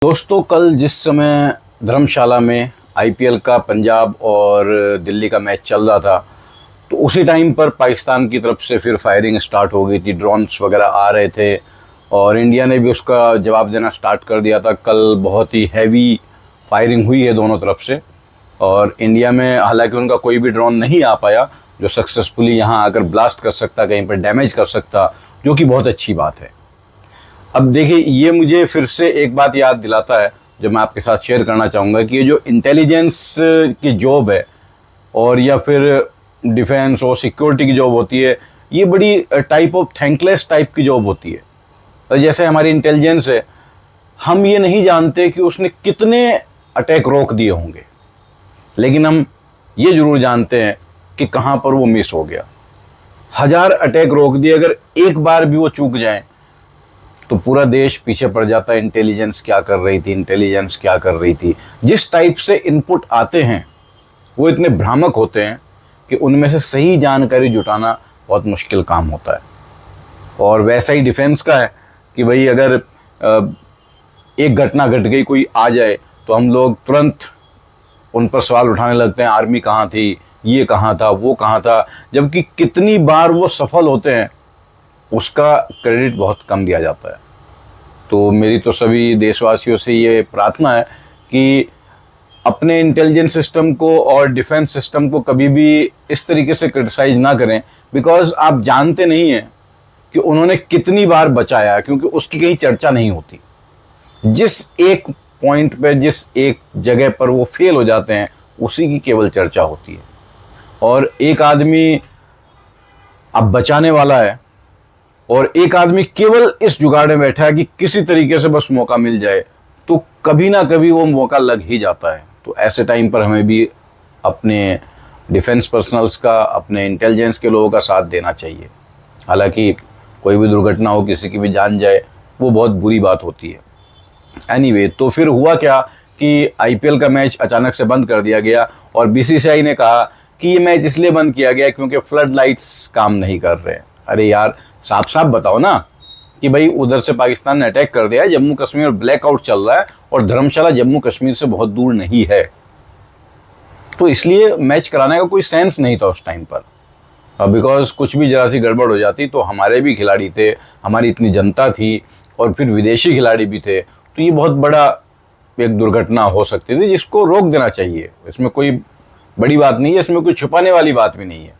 दोस्तों, कल जिस समय धर्मशाला में आईपीएल का पंजाब और दिल्ली का मैच चल रहा था, तो उसी टाइम पर पाकिस्तान की तरफ से फिर फायरिंग स्टार्ट हो गई थी। ड्रोन्स वगैरह आ रहे थे और इंडिया ने भी उसका जवाब देना स्टार्ट कर दिया था। कल बहुत ही हैवी फायरिंग हुई है दोनों तरफ से, और इंडिया में हालांकि उनका कोई भी ड्रोन नहीं आ पाया जो सक्सेसफुली यहाँ आकर ब्लास्ट कर सकता, कहीं पर डैमेज कर सकता, जो कि बहुत अच्छी बात है। अब देखिए, ये मुझे फिर से एक बात याद दिलाता है जो मैं आपके साथ शेयर करना चाहूँगा कि ये जो इंटेलिजेंस की जॉब है और या फिर डिफेंस और सिक्योरिटी की जॉब होती है, ये बड़ी टाइप ऑफ थैंकलेस टाइप की जॉब होती है। तो जैसे हमारी इंटेलिजेंस है, हम ये नहीं जानते कि उसने कितने अटैक रोक दिए होंगे, लेकिन हम ये ज़रूर जानते हैं कि कहाँ पर वो मिस हो गया। 1000 अटैक रोक दिए, अगर एक बार भी वो चूक जाए तो पूरा देश पीछे पड़ जाता है। इंटेलिजेंस क्या कर रही थी, इंटेलिजेंस क्या कर रही थी। जिस टाइप से इनपुट आते हैं वो इतने भ्रामक होते हैं कि उनमें से सही जानकारी जुटाना बहुत मुश्किल काम होता है। और वैसा ही डिफेंस का है कि भाई अगर एक घटना घट गई, कोई आ जाए, तो हम लोग तुरंत उन पर सवाल उठाने लगते हैं, आर्मी कहाँ थी, ये कहाँ था, वो कहाँ था, जबकि कितनी बार वो सफल होते हैं उसका क्रेडिट बहुत कम दिया जाता है। तो मेरी तो सभी देशवासियों से ये प्रार्थना है कि अपने इंटेलिजेंस सिस्टम को और डिफेंस सिस्टम को कभी भी इस तरीके से क्रिटिसाइज ना करें, बिकॉज आप जानते नहीं हैं कि उन्होंने कितनी बार बचाया, क्योंकि उसकी कहीं चर्चा नहीं होती। जिस एक पॉइंट पे, जिस एक जगह पर वो फेल हो जाते हैं, उसी की केवल चर्चा होती है। और एक आदमी अब बचाने वाला है और एक आदमी केवल इस जुगाड़ में बैठा है कि किसी तरीके से बस मौका मिल जाए, तो कभी ना कभी वो मौका लग ही जाता है। तो ऐसे टाइम पर हमें भी अपने डिफेंस पर्सनल्स का, अपने इंटेलिजेंस के लोगों का साथ देना चाहिए। हालांकि कोई भी दुर्घटना हो, किसी की भी जान जाए, वो बहुत बुरी बात होती है। एनीवे, तो फिर हुआ क्या कि आईपीएल का मैच अचानक से बंद कर दिया गया और बीसीसीआई ने कहा कि ये मैच इसलिए बंद किया गया क्योंकि फ्लड लाइट्स काम नहीं कर रहे हैं। अरे यार, साफ साफ बताओ ना कि भाई उधर से पाकिस्तान ने अटैक कर दिया है, जम्मू कश्मीर में ब्लैकआउट चल रहा है और धर्मशाला जम्मू कश्मीर से बहुत दूर नहीं है, तो इसलिए मैच कराने का कोई सेंस नहीं था उस टाइम पर। बिकॉज कुछ भी जरा सी गड़बड़ हो जाती तो हमारे भी खिलाड़ी थे, हमारी इतनी जनता थी और फिर विदेशी खिलाड़ी भी थे, तो ये बहुत बड़ा एक दुर्घटना हो सकती थी जिसको रोक देना चाहिए। इसमें कोई बड़ी बात नहीं है, इसमें कोई छुपाने वाली बात भी नहीं है।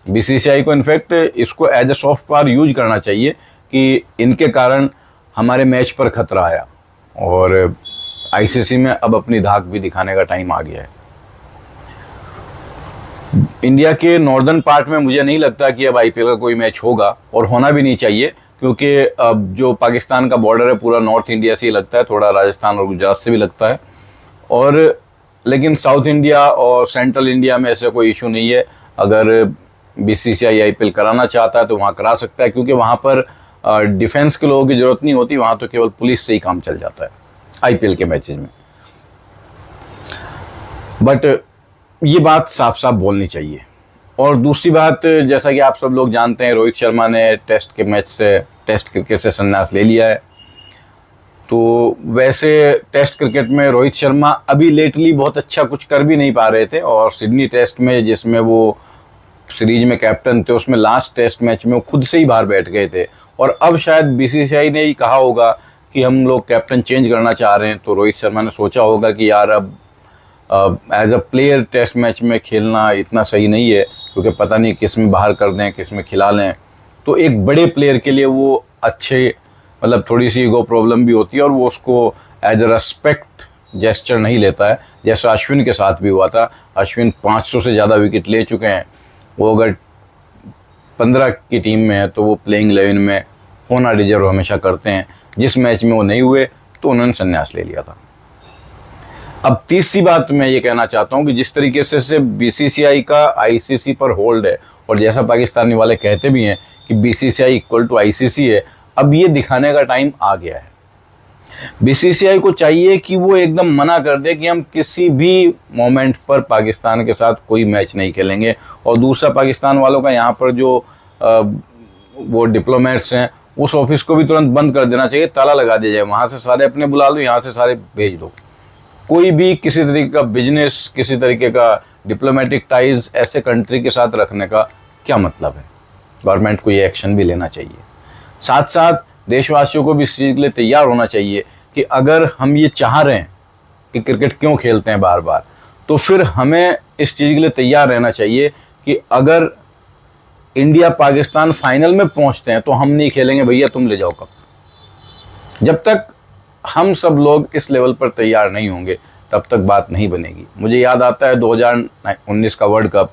बीसीसीआई को इनफैक्ट इसको as a soft power use करना चाहिए कि इनके कारण हमारे मैच पर खतरा आया, और आईसीसी में अब अपनी धाक भी दिखाने का टाइम आ गया है। इंडिया के नॉर्दर्न पार्ट में मुझे नहीं लगता कि अब आईपीएल का कोई मैच होगा, और होना भी नहीं चाहिए, क्योंकि अब जो पाकिस्तान का बॉर्डर है पूरा नॉर्थ इंडिया से ही लगता है, थोड़ा राजस्थान और गुजरात से भी लगता है। और लेकिन साउथ इंडिया और सेंट्रल इंडिया में ऐसा कोई इशू नहीं है। अगर बीसीसीआई आईपीएल कराना चाहता है तो वहाँ करा सकता है, क्योंकि वहाँ पर डिफेंस के लोगों की ज़रूरत नहीं होती, वहाँ तो केवल पुलिस से ही काम चल जाता है आईपीएल के मैचेज में। बट ये बात साफ साफ बोलनी चाहिए। और दूसरी बात, जैसा कि आप सब लोग जानते हैं, रोहित शर्मा ने टेस्ट क्रिकेट से संन्यास ले लिया है। तो वैसे टेस्ट क्रिकेट में रोहित शर्मा अभी लेटली बहुत अच्छा कुछ कर भी नहीं पा रहे थे, और सिडनी टेस्ट में जिसमें वो सीरीज में कैप्टन थे, उसमें लास्ट टेस्ट मैच में वो खुद से ही बाहर बैठ गए थे। और अब शायद बीसीसीआई ने ही कहा होगा कि हम लोग कैप्टन चेंज करना चाह रहे हैं, तो रोहित शर्मा ने सोचा होगा कि यार अब as a player test match में खेलना इतना सही नहीं है, क्योंकि पता नहीं किस में बाहर कर दें, किस में खिला लें। तो एक बड़े प्लेयर के लिए वो अच्छे, मतलब थोड़ी सी ईगो प्रॉब्लम भी होती है, और वो उसको एज अ रेस्पेक्ट जेस्चर नहीं लेता है, जैसा अश्विन के साथ भी हुआ था। अश्विन 500 से ज़्यादा विकेट ले चुके हैं। वो अगर 15 की टीम में है तो वो प्लेइंग 11 में होना डिजर्व हमेशा करते हैं। जिस मैच में वो नहीं हुए तो उन्होंने संन्यास ले लिया था। अब तीसरी बात मैं ये कहना चाहता हूँ कि जिस तरीके से बीसीसीआई का आईसीसी पर होल्ड है, और जैसा पाकिस्तानी वाले कहते भी हैं कि बीसीसीआई इक्वल टू आईसीसी है, अब ये दिखाने का टाइम आ गया है। बीसीसीआई को चाहिए कि वो एकदम मना कर दे कि हम किसी भी मोमेंट पर पाकिस्तान के साथ कोई मैच नहीं खेलेंगे। और दूसरा, पाकिस्तान वालों का यहाँ पर जो वो डिप्लोमेट्स हैं उस ऑफिस को भी तुरंत बंद कर देना चाहिए, ताला लगा दिया जाए, वहाँ से सारे अपने बुला लो, यहाँ से सारे भेज दो। कोई भी किसी तरीके का बिजनेस, किसी तरीके का डिप्लोमेटिक टाइज ऐसे कंट्री के साथ रखने का क्या मतलब है? गवर्नमेंट को ये एक्शन भी लेना चाहिए। साथ साथ देशवासियों को भी इस चीज़ के लिए तैयार होना चाहिए कि अगर हम ये चाह रहे हैं कि क्रिकेट क्यों खेलते हैं बार बार, तो फिर हमें इस चीज़ के लिए तैयार रहना चाहिए कि अगर इंडिया पाकिस्तान फाइनल में पहुंचते हैं तो हम नहीं खेलेंगे भैया, तुम ले जाओ कप। जब तक हम सब लोग इस लेवल पर तैयार नहीं होंगे तब तक बात नहीं बनेगी। मुझे याद आता है 2019 का वर्ल्ड कप,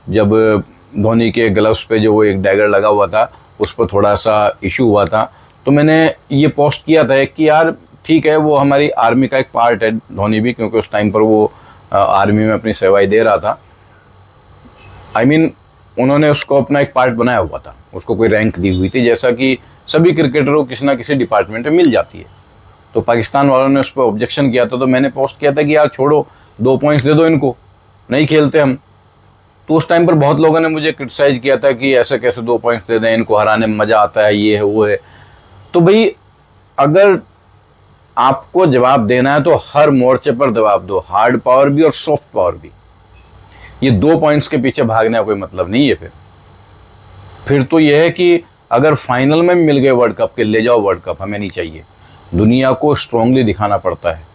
जब धोनी के ग्लव्स पे जो वो एक डैगर लगा हुआ था, उस पर थोड़ा सा इशू हुआ था, तो मैंने ये पोस्ट किया था कि यार ठीक है, वो हमारी आर्मी का एक पार्ट है धोनी भी, क्योंकि उस टाइम पर वो आर्मी में अपनी सेवाएं दे रहा था। I mean, उन्होंने उसको अपना एक पार्ट बनाया हुआ था, उसको कोई रैंक दी हुई थी, जैसा कि सभी क्रिकेटरों को किसी ना किसी डिपार्टमेंट में मिल जाती है। तो पाकिस्तान वालों ने उस पर ऑब्जेक्शन किया था, तो मैंने पोस्ट किया था कि यार छोड़ो, 2 पॉइंट्स दे दो इनको, नहीं खेलते हम। तो उस टाइम पर बहुत लोगों ने मुझे क्रिटिसाइज किया था कि ऐसे कैसे 2 पॉइंट्स दे दें, इनको हराने में मज़ा आता है, ये है वो है। तो भाई अगर आपको जवाब देना है तो हर मोर्चे पर जवाब दो, हार्ड पावर भी और सॉफ्ट पावर भी। ये 2 पॉइंट्स के पीछे भागने का कोई मतलब नहीं है। फिर तो यह है कि अगर फाइनल में मिल गए वर्ल्ड कप के, ले जाओ वर्ल्ड कप, हमें नहीं चाहिए। दुनिया को स्ट्रांगली दिखाना पड़ता है।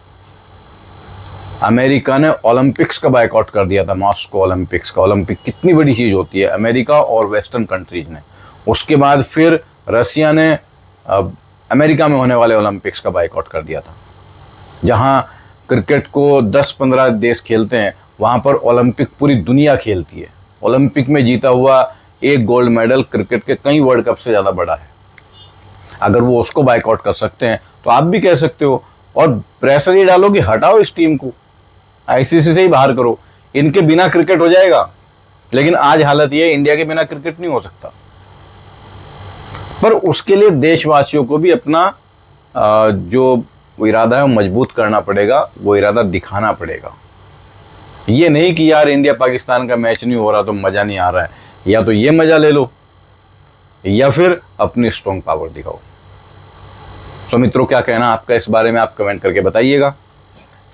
अमेरिका ने ओलंपिक्स का बायकॉट कर दिया था, मॉस्को ओलंपिक्स का। ओलंपिक कितनी बड़ी चीज़ होती है, अमेरिका और वेस्टर्न कंट्रीज ने। उसके बाद फिर रसिया ने अमेरिका में होने वाले ओलंपिक्स का बायकॉट कर दिया था। जहां क्रिकेट को 10-15 देश खेलते हैं, वहां पर ओलंपिक पूरी दुनिया खेलती है। ओलंपिक में जीता हुआ एक गोल्ड मेडल क्रिकेट के कई वर्ल्ड कप से ज़्यादा बड़ा है। अगर वो उसको बायकॉट कर सकते हैं तो आप भी कह सकते हो। और प्रेशर ये डालो कि हटाओ इस टीम को, आईसीसी से ही बाहर करो, इनके बिना क्रिकेट हो जाएगा। लेकिन आज हालत ये है, इंडिया के बिना क्रिकेट नहीं हो सकता। पर उसके लिए देशवासियों को भी अपना जो इरादा है वो मजबूत करना पड़ेगा, वो इरादा दिखाना पड़ेगा। ये नहीं कि यार इंडिया पाकिस्तान का मैच नहीं हो रहा तो मज़ा नहीं आ रहा है, या तो ये मज़ा ले लो या फिर अपनी स्ट्रॉन्ग पावर दिखाओ। तो मित्रों, क्या कहना आपका इस बारे में, आप कमेंट करके बताइएगा।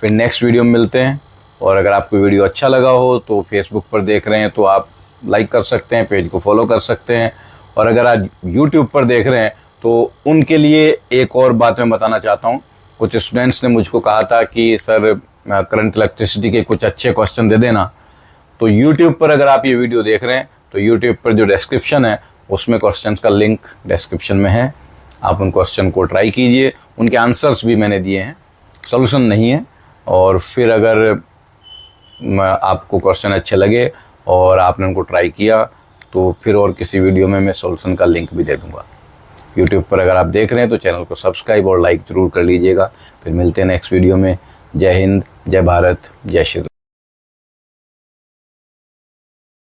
फिर नेक्स्ट वीडियो में मिलते हैं। और अगर आपको वीडियो अच्छा लगा हो तो फेसबुक पर देख रहे हैं तो आप लाइक कर सकते हैं, पेज को फॉलो कर सकते हैं। और अगर आज यूट्यूब पर देख रहे हैं तो उनके लिए एक और बात मैं बताना चाहता हूँ। कुछ स्टूडेंट्स ने मुझको कहा था कि सर करंट इलेक्ट्रिसिटी के कुछ अच्छे क्वेश्चन दे देना। तो यूट्यूब पर अगर आप ये वीडियो देख रहे हैं तो यूट्यूब पर जो डिस्क्रिप्शन है उसमें क्वेश्चंस का लिंक डिस्क्रिप्शन में है। आप उन क्वेश्चन को ट्राई कीजिए, उनके आंसर्स भी मैंने दिए हैं, सॉल्यूशन नहीं है। और फिर अगर आपको क्वेश्चन अच्छे लगे और आपने उनको ट्राई किया तो फिर और किसी वीडियो में मैं सॉल्यूशन का लिंक भी दे दूंगा। यूट्यूब पर अगर आप देख रहे हैं तो चैनल को सब्सक्राइब और लाइक ज़रूर कर लीजिएगा। फिर मिलते हैं नेक्स्ट वीडियो में। जय हिंद, जय भारत, जय श्री राम।